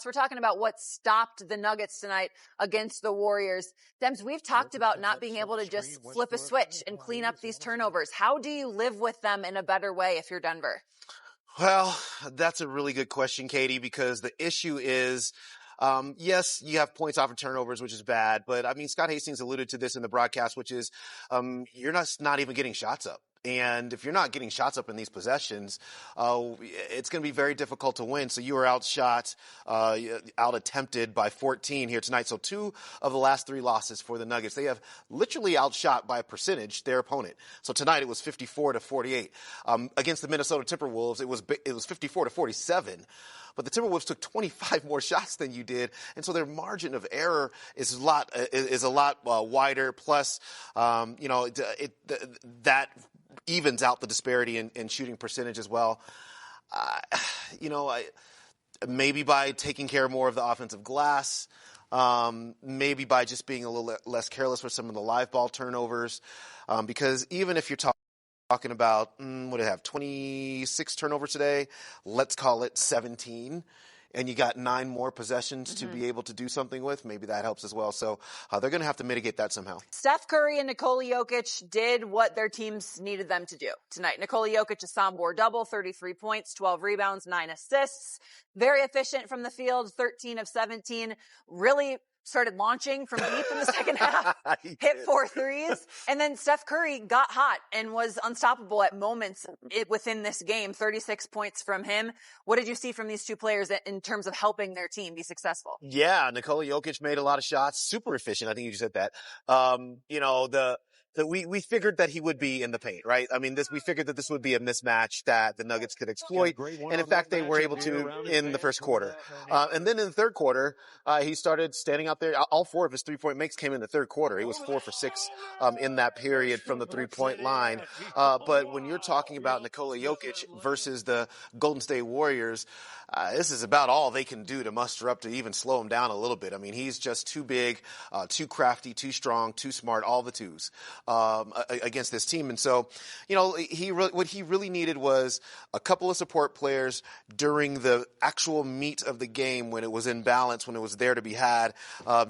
We're talking about what stopped the Nuggets tonight against the Warriors. Dems, we've talked about not being able to just flip a switch and clean up these turnovers. How do you live with them in a better way if you're Denver? Well, that's a really good question, Katie, because the issue is, yes, you have points off of turnovers, which is bad. But I mean, Scott Hastings alluded to this in the broadcast, which is, you're not even getting shots up. And if you're not getting shots up in these possessions, it's going to be very difficult to win. So you were outshot, out attempted by 14 here tonight. So 2 of the last 3 losses for the Nuggets, they have literally outshot by a percentage their opponent. So tonight it was 54-48. Against the Minnesota Timberwolves, it was 54-47. But the Timberwolves took 25 more shots than you did, and so their margin of error is a lot wider. Plus, that evens out the disparity in shooting percentage as well. Maybe by taking care more of the offensive glass, maybe by just being a little less careless with some of the live ball turnovers, because even if you're talking about, what do you have, 26 turnovers today, let's call it 17, and you got 9 more possessions to be able to do something with, maybe that helps as well. So they're going to have to mitigate that somehow. Steph Curry and Nikola Jokic did what their teams needed them to do tonight. Nikola Jokic, a Sombor double, 33 points, 12 rebounds, 9 assists. Very efficient from the field, 13 of 17. Really started launching from deep in the second half, hit 4 threes. And then Steph Curry got hot and was unstoppable at moments within this game, 36 points from him. What did you see from these two players in terms of helping their team be successful? Yeah, Nikola Jokic made a lot of shots, super efficient. I think you just said that. We figured that he would be in the paint, right? I mean, we figured that this would be a mismatch that the Nuggets could exploit. And in fact, they were able to in the first quarter. And then in the third quarter, he started standing out there. All 4 of his 3-point makes came in the third quarter. He was 4 for 6, in that period from the 3-point line. But when you're talking about Nikola Jokic versus the Golden State Warriors, this is about all they can do to muster up to even slow him down a little bit. I mean, he's just too big, too crafty, too strong, too smart, all the twos. Against this team. And so, what he really needed was a couple of support players during the actual meat of the game when it was in balance, when it was there to be had,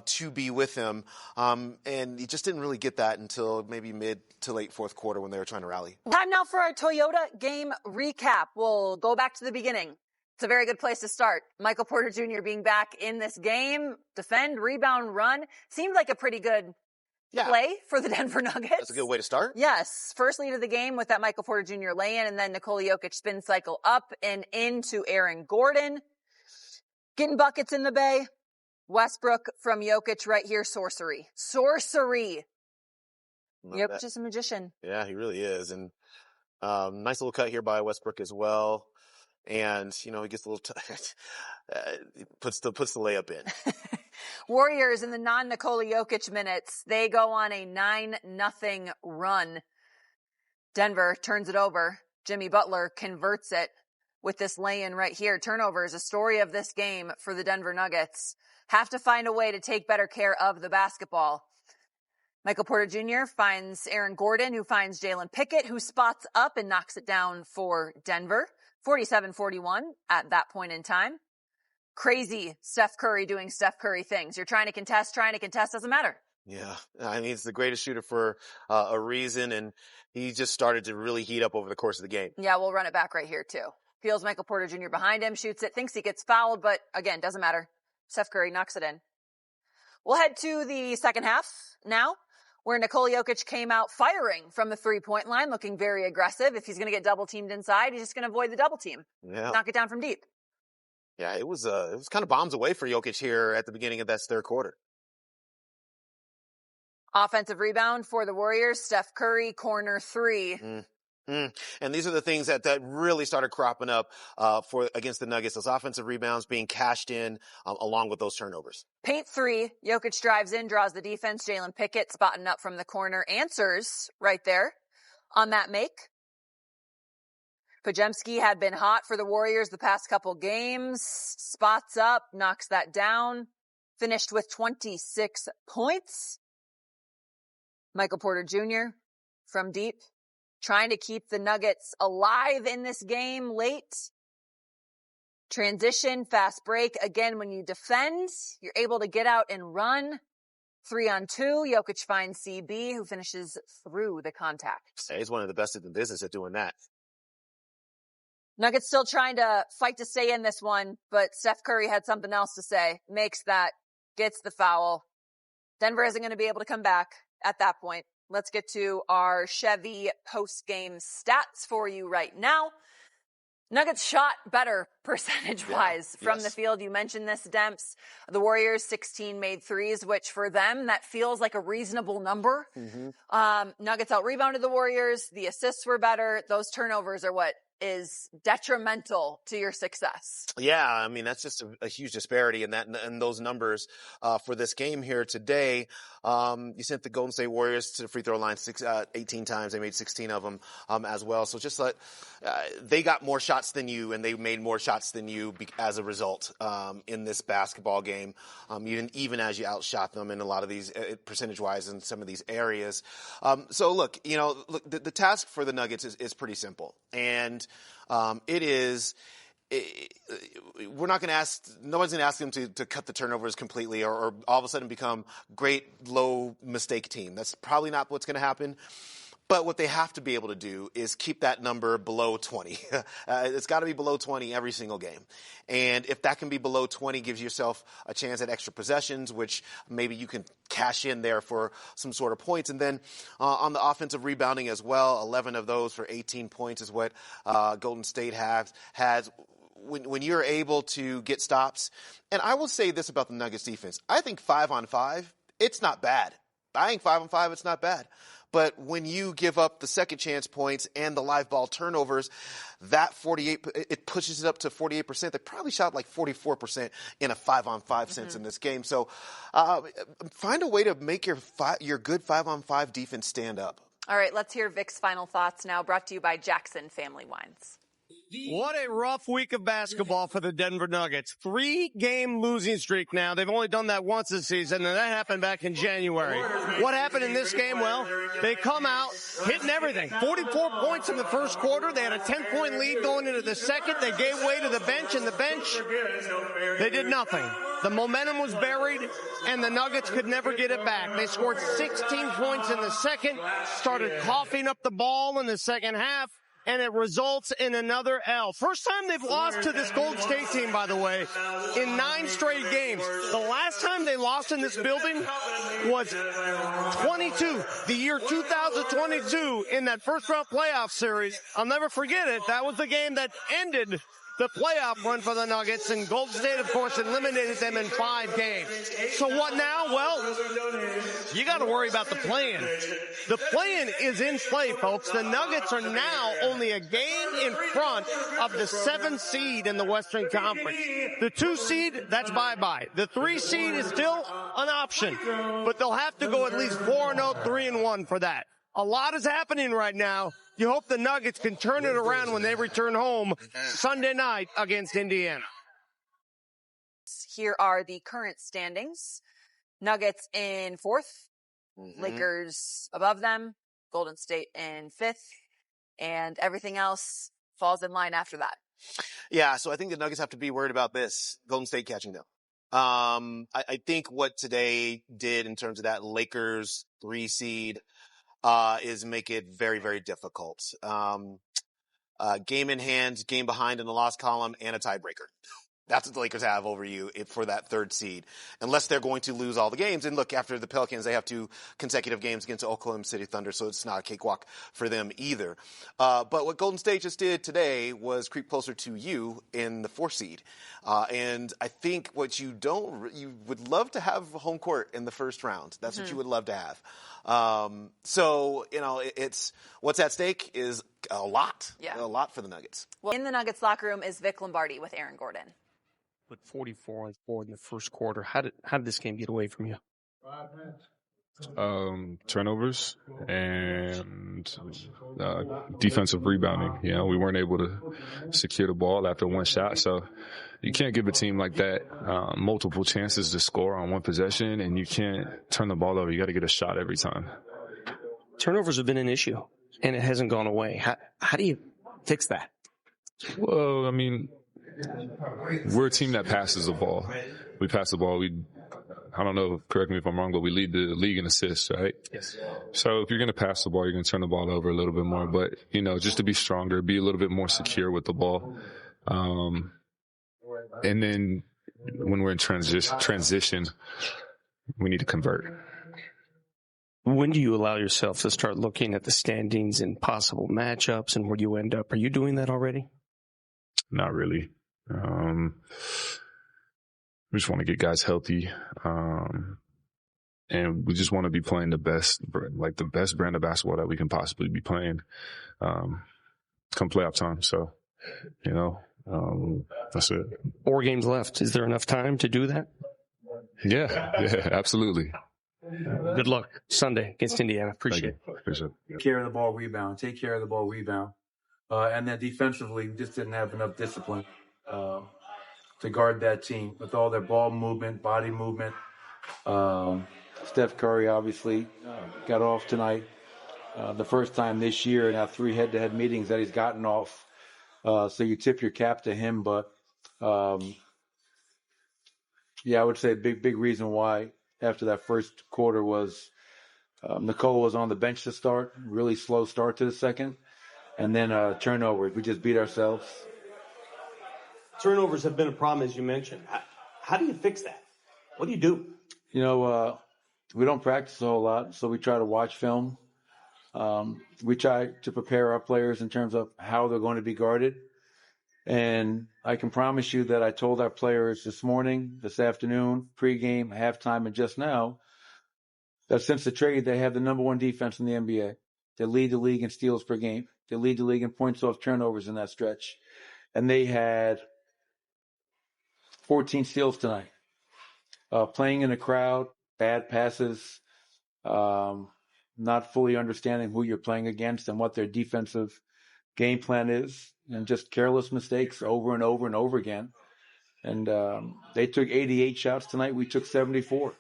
to be with him. And he just didn't really get that until maybe mid to late fourth quarter when they were trying to rally. Time now for our Toyota game recap. We'll go back to the beginning. It's a very good place to start. Michael Porter Jr. being back in this game, defend, rebound, run, seemed like a pretty good play for the Denver Nuggets. That's a good way to start. Yes. First lead of the game with that Michael Porter Jr. lay-in, and then Nikola Jokic spin cycle up and into Aaron Gordon. Getting buckets in the Bay. Westbrook from Jokic right here. Sorcery. Jokic is a magician. Yeah, he really is. And nice little cut here by Westbrook as well. And, he gets a little puts the layup in. Warriors in the non-Nikola Jokic minutes, they go on a 9-0 run. Denver turns it over. Jimmy Butler converts it with this lay-in right here. Turnovers, a story of this game for the Denver Nuggets. Have to find a way to take better care of the basketball. Michael Porter Jr. finds Aaron Gordon, who finds Jalen Pickett, who spots up and knocks it down for Denver. 47-41 at that point in time. Crazy Steph Curry doing Steph Curry things. You're trying to contest, doesn't matter. Yeah. I mean, he's the greatest shooter for a reason, and he just started to really heat up over the course of the game. Yeah, we'll run it back right here, too. Feels Michael Porter Jr. behind him, shoots it, thinks he gets fouled, but again, doesn't matter. Steph Curry knocks it in. We'll head to the second half now, where Nikola Jokic came out firing from the 3-point line, looking very aggressive. If he's going to get double-teamed inside, he's just going to avoid the double team. Yeah. Knock it down from deep. Yeah, it was kind of bombs away for Jokic here at the beginning of that third quarter. Offensive rebound for the Warriors. Steph Curry, corner 3. And these are the things that really started cropping up against the Nuggets. Those offensive rebounds being cashed in along with those turnovers. Paint 3. Jokic drives in, draws the defense. Jalen Pickett spotting up from the corner. Answers right there on that make. Podziemski had been hot for the Warriors the past couple games. Spots up, knocks that down. Finished with 26 points. Michael Porter Jr. from deep, trying to keep the Nuggets alive in this game late. Transition, fast break. Again, when you defend, you're able to get out and run. 3-on-2. Jokic finds CB, who finishes through the contact. He's one of the best in the business at doing that. Nuggets still trying to fight to stay in this one, but Steph Curry had something else to say. Makes that, gets the foul. Denver isn't going to be able to come back at that point. Let's get to our Chevy post-game stats for you right now. Nuggets shot better percentage-wise from the field. You mentioned this, Demps. The Warriors, 16 made threes, which for them, that feels like a reasonable number. Nuggets out-rebounded the Warriors. The assists were better. Those turnovers are what is detrimental to your success. Yeah, I mean, that's just a huge disparity in that and those numbers for this game here today. You sent the Golden State Warriors to the free throw line 18 times. They made 16 of them as well. So just like they got more shots than you, and they made more shots than you as a result in this basketball game, even as you outshot them in a lot of these percentage-wise in some of these areas. So look, the task for the Nuggets is pretty simple, and we're not going to nobody's going to ask them to cut the turnovers completely or all of a sudden become great low mistake team. That's probably not what's going to happen. But what they have to be able to do is keep that number below 20. It's got to be below 20 every single game. And if that can be below 20, gives yourself a chance at extra possessions, which maybe you can cash in there for some sort of points. And then on the offensive rebounding as well, 11 of those for 18 points is what Golden State has. When you're able to get stops. And I will say this about the Nuggets defense. I think 5-on-5, it's not bad. I think 5-on-5, it's not bad. But when you give up the second chance points and the live ball turnovers, that 48, it pushes it up to 48%. They probably shot like 44% in a 5-on-5 sense in this game. So find a way to make your good 5-on-5 defense stand up. All right, let's hear Vic's final thoughts now, brought to you by Jackson Family Wines. What a rough week of basketball for the Denver Nuggets. 3-game losing streak now. They've only done that once this season, and that happened back in January. What happened in this game? Well, they come out hitting everything. 44 points in the first quarter. They had a 10-point lead going into the second. They gave way to the bench, and the bench, they did nothing. The momentum was buried, and the Nuggets could never get it back. They scored 16 points in the second, started coughing up the ball in the second half, and it results in another L. First time they've lost to this Golden State team, by the way, in 9 straight games. The last time they lost in this building was 22, the year 2022, in that first-round playoff series. I'll never forget it. That was the game that ended the playoff run for the Nuggets, and Golden State, of course, eliminated them in 5 games. So what now? Well, you got to worry about the play-in. The play-in is in play, folks. The Nuggets are now only a game in front of the 7th seed in the Western Conference. The 2 seed, that's bye-bye. The 3 seed is still an option, but they'll have to go at least 4-0, 3-1 for that. A lot is happening right now. You hope the Nuggets can turn it around when they return home Sunday night against Indiana. Here are the current standings. Nuggets in 4th, Lakers above them, Golden State in 5th, and everything else falls in line after that. Yeah, so I think the Nuggets have to be worried about this, Golden State catching them. I think what today did in terms of that Lakers 3 seed is make it very, very difficult. Game in hand, game behind in the loss column, and a tiebreaker. That's what the Lakers have over you for that 3rd seed, unless they're going to lose all the games. And look, after the Pelicans, they have 2 consecutive games against Oklahoma City Thunder, so it's not a cakewalk for them either. But what Golden State just did today was creep closer to you in the 4th seed. And I think what you would love to have home court in the first round. That's what you would love to have. So, it's what's at stake is a lot for the Nuggets. Well, in the Nuggets locker room is Vic Lombardi with Aaron Gordon. Put 44 on the board in the first quarter. How did this game get away from you? 5 minutes. Turnovers and defensive rebounding. We weren't able to secure the ball after one shot. So you can't give a team like that multiple chances to score on one possession, and you can't turn the ball over. You got to get a shot every time. Turnovers have been an issue, and it hasn't gone away. How do you fix that? Well, I mean, we're a team that passes the ball. We pass the ball. I don't know, correct me if I'm wrong, but we lead the league in assists, right? Yes. So if you're going to pass the ball, you're going to turn the ball over a little bit more. But, just to be stronger, be a little bit more secure with the ball. And then when we're in transition, we need to convert. When do you allow yourself to start looking at the standings and possible matchups and where you end up? Are you doing that already? Not really. We just want to get guys healthy. And we just want to be playing the best brand of basketball that we can possibly be playing, come playoff time. So, that's it. 4 games left. Is there enough time to do that? Yeah, absolutely. Good luck Sunday against Indiana. Appreciate it. Appreciate it. Take care of the ball rebound. And then defensively, we just didn't have enough discipline to guard that team with all their ball movement, body movement. Steph Curry obviously got off tonight. The first time this year in our 3 head-to-head meetings that he's gotten off. So you tip your cap to him. But, I would say a big reason why after that first quarter was Nikola was on the bench to start. Really slow start to the second. And then turnovers. We just beat ourselves. Turnovers have been a problem, as you mentioned. How do you fix that? What do you do? We don't practice a whole lot, so we try to watch film. We try to prepare our players in terms of how they're going to be guarded. And I can promise you that I told our players this morning, this afternoon, pregame, halftime, and just now, that since the trade, they have the number 1 defense in the NBA. They lead the league in steals per game. They lead the league in points off turnovers in that stretch. And they had 14 steals tonight. Playing in a crowd, bad passes, not fully understanding who you're playing against and what their defensive game plan is, and just careless mistakes over and over and over again. And they took 88 shots tonight. We took 74.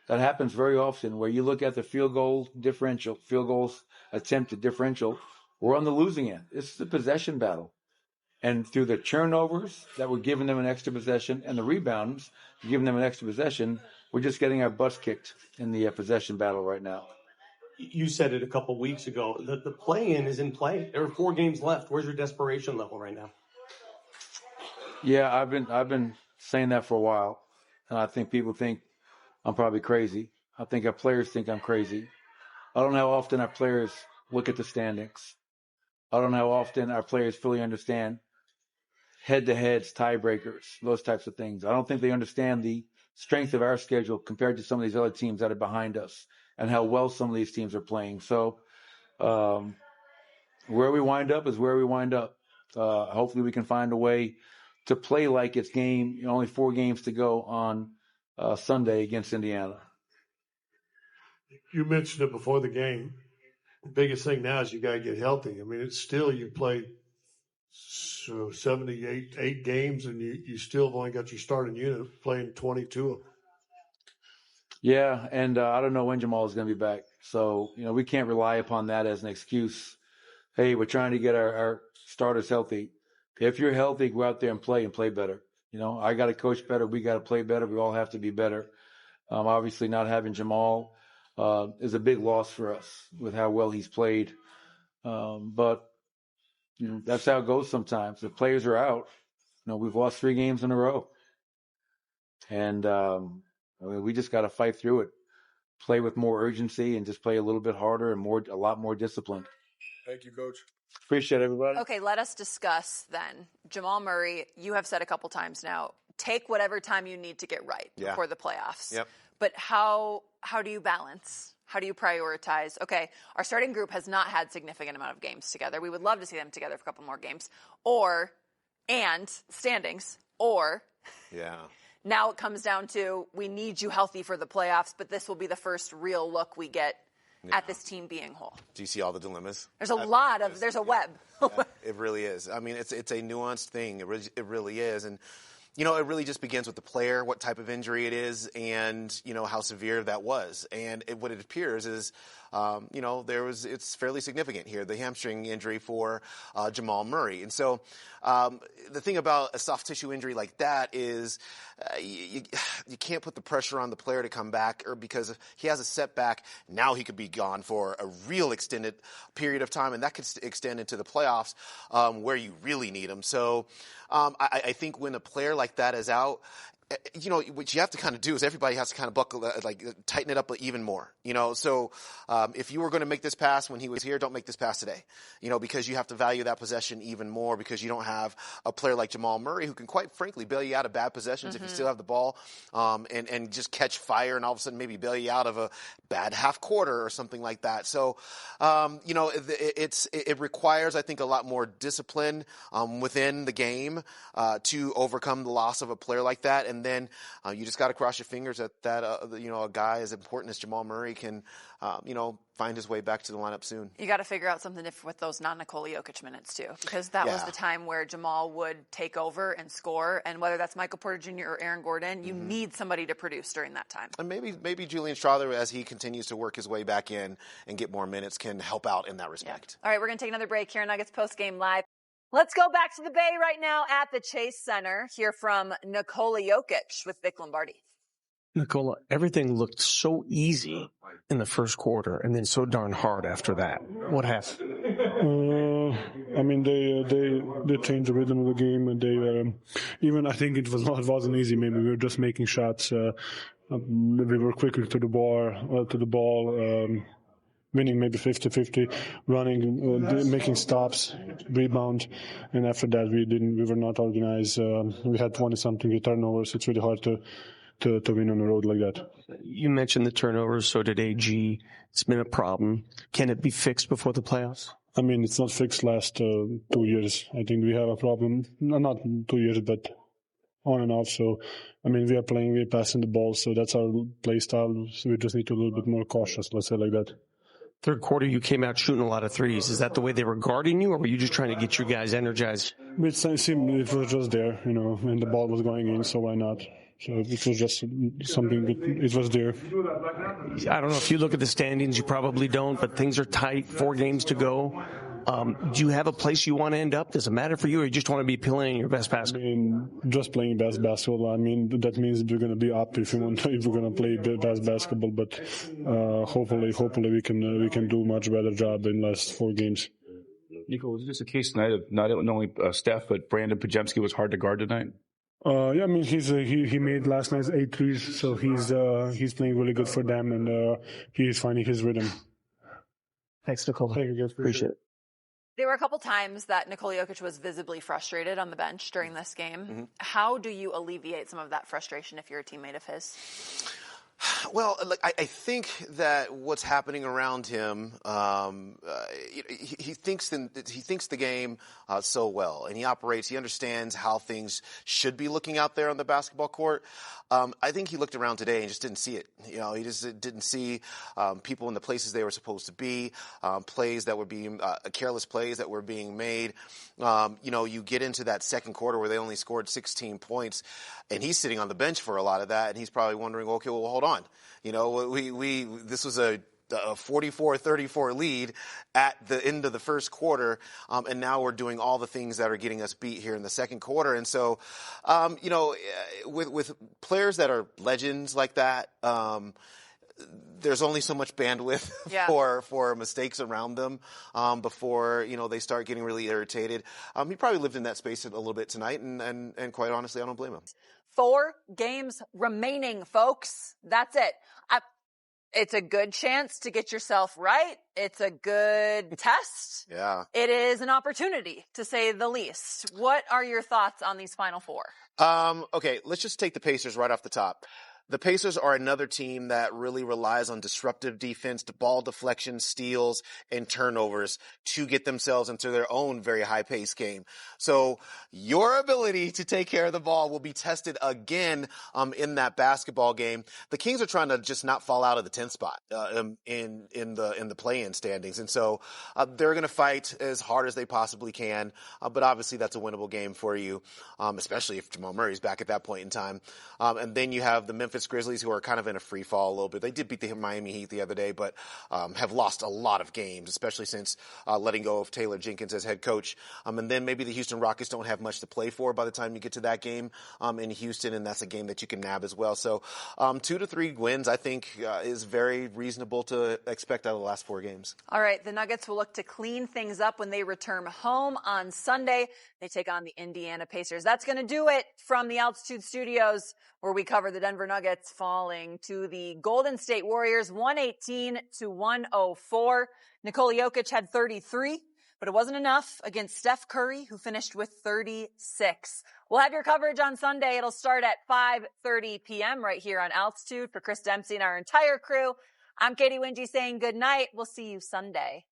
That happens very often where you look at the field goals attempted differential. We're on the losing end. It's the possession battle. And through the turnovers that were giving them an extra possession and the rebounds giving them an extra possession, we're just getting our butts kicked in the possession battle right now. You said it a couple weeks ago. The play-in is in play. There are 4 games left. Where's your desperation level right now? Yeah, I've been saying that for a while. And I think people think I'm probably crazy. I think our players think I'm crazy. I don't know how often our players look at the standings. I don't know how often our players fully understand head-to-heads, tiebreakers, those types of things. I don't think they understand the strength of our schedule compared to some of these other teams that are behind us and how well some of these teams are playing. So where we wind up is where we wind up. Hopefully we can find a way to play like it's only 4 games to go on Sunday against Indiana. You mentioned it before the game. The biggest thing now is you got to get healthy. I mean, it's still, you played 8 games, and you still have only got your starting unit playing 22 of them. Yeah, and I don't know when Jamal is going to be back. So, we can't rely upon that as an excuse. Hey, we're trying to get our starters healthy. If you're healthy, go out there and play better. I got to coach better. We got to play better. We all have to be better. Obviously, not having Jamal is a big loss for us with how well he's played. But that's how it goes sometimes. If players are out, we've lost 3 games in a row. And we just got to fight through it, play with more urgency and just play a little bit harder and a lot more disciplined. Thank you, Coach. Appreciate it, everybody. Okay, let us discuss then. Jamal Murray, you have said a couple times now, take whatever time you need to get right before the playoffs. Yep. But how do you balance? How do you prioritize? Okay, our starting group has not had significant amount of games together. We would love to see them together for a couple more games. And standings. Now it comes down to we need you healthy for the playoffs, but this will be the first real look we get at this team being whole. Do you see all the dilemmas? There's a web. Yeah, it really is. I mean, it's a nuanced thing. It really is. And, it really just begins with the player, what type of injury it is, and, how severe that was. And what it appears is it's fairly significant here, the hamstring injury for Jamal Murray. And so the thing about a soft tissue injury like that is you can't put the pressure on the player to come back, or because if he has a setback, now he could be gone for a real extended period of time, and that could extend into the playoffs where you really need him. So I think when a player like that is out, what you have to kind of do is everybody has to kind of buckle, tighten it up even more, So if you were going to make this pass when he was here, don't make this pass today, because you have to value that possession even more, because you don't have a player like Jamal Murray who can quite frankly bail you out of bad possessions if you still have the ball, and just catch fire and all of a sudden maybe bail you out of a bad half quarter or something like that. So, it requires, I think, a lot more discipline within the game to overcome the loss of a player like that. And then you just got to cross your fingers that a guy as important as Jamal Murray can, find his way back to the lineup soon. You got to figure out something different with those non-Nikola Jokic minutes too, because that was the time where Jamal would take over and score. And whether that's Michael Porter Jr. or Aaron Gordon, you need somebody to produce during that time. And maybe Julian Strawther, as he continues to work his way back in and get more minutes, can help out in that respect. Yeah. All right, we're going to take another break here on Nuggets Postgame Live. Let's go back to the Bay right now at the Chase Center. Hear from Nikola Jokic with Vic Lombardi. Nikola, everything looked so easy in the first quarter and then so darn hard after that. What happened? They changed the rhythm of the game, and they even I think it wasn't easy. Maybe we were just making shots. We were quicker to the ball. Winning maybe 50-50, running, making stops, rebound, and after that we were not organized. We had 20-something turnovers. It's really hard to win on the road like that. You mentioned the turnovers, so did AG. It's been a problem. Can it be fixed before the playoffs? It's not fixed last 2 years. I think we have a problem. Not 2 years, but on and off. So, we're passing the ball, so that's our play style. So we just need to be a little bit more cautious, let's say like that. Third quarter, you came out shooting a lot of threes. Is that the way they were guarding you, or were you just trying to get you guys energized? It seemed it was just there, and the ball was going in, so why not? So it was just something that it was there. I don't know if you look at the standings, you probably don't, but things are tight, 4 games to go. Do you have a place you want to end up? Does it matter for you, or you just want to be playing your best basketball? Just playing best basketball. That means we're going to be up if we're going to play best basketball. But hopefully we can do much better job in last 4 games. Nico, was this a case tonight of not only Steph, but Brandon Pajemski was hard to guard tonight? He made last night 8 threes, so he's playing really good for them, and he's finding his rhythm. Thanks, Nikola. Thank you, guys. Appreciate it. There were a couple times that Nikola Jokic was visibly frustrated on the bench during this game. How do you alleviate some of that frustration if you're a teammate of his? Well, I think that what's happening around him, he thinks the game so well, and he understands how things should be looking out there on the basketball court. I think he looked around today and just didn't see it. He just didn't see people in the places they were supposed to be, plays that were being careless plays that were being made. You get into that second quarter where they only scored 16 points, and he's sitting on the bench for a lot of that, and he's probably wondering, okay, well, hold on. This was a 44-34 lead at the end of the first quarter, and now we're doing all the things that are getting us beat here in the second quarter. And so, with players that are legends like that, there's only so much bandwidth for mistakes around them before they start getting really irritated. He probably lived in that space a little bit tonight, and quite honestly, I don't blame him. 4 games remaining, folks. That's it. It's a good chance to get yourself right. It's a good test. Yeah. It is an opportunity, to say the least. What are your thoughts on these final 4? Okay, let's just take the Pacers right off the top. The Pacers are another team that really relies on disruptive defense, ball deflection, steals, and turnovers to get themselves into their own very high-paced game. So your ability to take care of the ball will be tested again in that basketball game. The Kings are trying to just not fall out of the 10th spot in the play-in standings, and so they're going to fight as hard as they possibly can. But obviously, that's a winnable game for you, especially if Jamal Murray's back at that point in time. And then you have the Memphis Memphis Grizzlies, who are kind of in a free fall a little bit. They did beat the Miami Heat the other day, but have lost a lot of games, especially since letting go of Taylor Jenkins as head coach. And then maybe the Houston Rockets don't have much to play for by the time you get to that game in Houston, and that's a game that you can nab as well. So 2 to 3 wins, I think, is very reasonable to expect out of the last 4 games. All right, the Nuggets will look to clean things up when they return home on Sunday. They take on the Indiana Pacers. That's going to do it from the Altitude Studios, where we cover the Denver Nuggets falling to the Golden State Warriors 118-104. Nikola Jokic had 33, but it wasn't enough against Steph Curry, who finished with 36. We'll have your coverage on Sunday. It'll start at 5:30 p.m. right here on Altitude. For Chris Dempsey and our entire crew, I'm Katie Wingy saying good night. We'll see you Sunday.